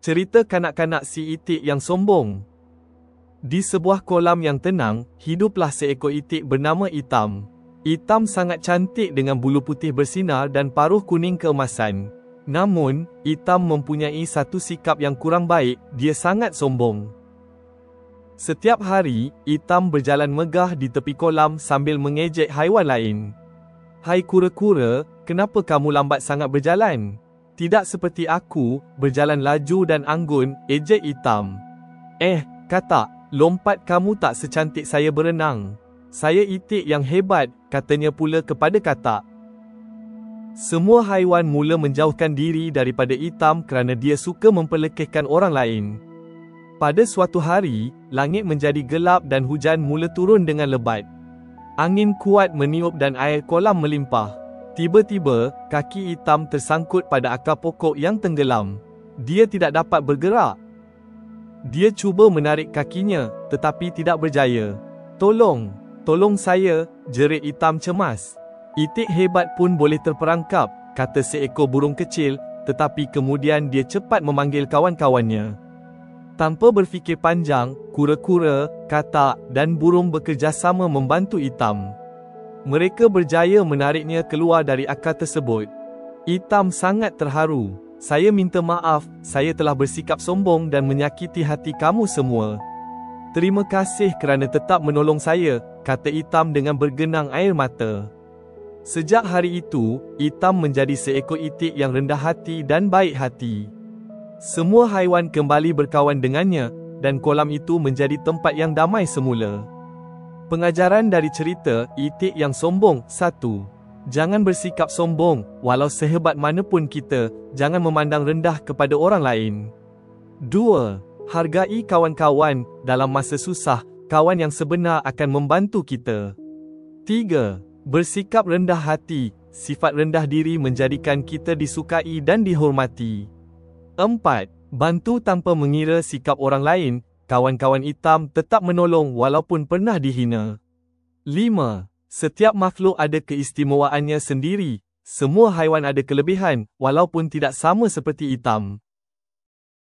Cerita kanak-kanak si itik yang sombong. Di sebuah kolam yang tenang, hiduplah seekor itik bernama Itam. Itam sangat cantik dengan bulu putih bersinar dan paruh kuning keemasan. Namun, Itam mempunyai satu sikap yang kurang baik, dia sangat sombong. Setiap hari, Itam berjalan megah di tepi kolam sambil mengejek haiwan lain. "Hai kura-kura, kenapa kamu lambat sangat berjalan? Tidak seperti aku, berjalan laju dan anggun," ejek Itam. Katak, lompat kamu tak secantik saya berenang. Saya itik yang hebat," katanya pula kepada katak. Semua haiwan mula menjauhkan diri daripada Itam kerana dia suka memperlekehkan orang lain. Pada suatu hari, langit menjadi gelap dan hujan mula turun dengan lebat. Angin kuat meniup dan air kolam melimpah. Tiba-tiba, kaki Itam tersangkut pada akar pokok yang tenggelam. Dia tidak dapat bergerak. Dia cuba menarik kakinya, tetapi tidak berjaya. Tolong saya," jerit Itam cemas. "Itik hebat pun boleh terperangkap," kata seekor burung kecil, tetapi kemudian dia cepat memanggil kawan-kawannya. Tanpa berfikir panjang, kura-kura, katak, dan burung bekerjasama membantu Itam. Mereka berjaya menariknya keluar dari akar tersebut. Itam sangat terharu. "Saya minta maaf, saya telah bersikap sombong dan menyakiti hati kamu semua. Terima kasih kerana tetap menolong saya," kata Itam dengan bergenang air mata. Sejak hari itu, Itam menjadi seekor itik yang rendah hati dan baik hati. Semua haiwan kembali berkawan dengannya, dan kolam itu menjadi tempat yang damai semula. Pengajaran dari cerita Itik yang Sombong. 1. Jangan bersikap sombong, walau sehebat manapun kita, jangan memandang rendah kepada orang lain. 2. Hargai kawan-kawan, dalam masa susah, kawan yang sebenar akan membantu kita. 3. Bersikap rendah hati, sifat rendah diri menjadikan kita disukai dan dihormati. 4. Bantu tanpa mengira sikap orang lain, kawan-kawan Itam tetap menolong walaupun pernah dihina. 5. Setiap makhluk ada keistimewaannya sendiri, semua haiwan ada kelebihan, walaupun tidak sama seperti Itam.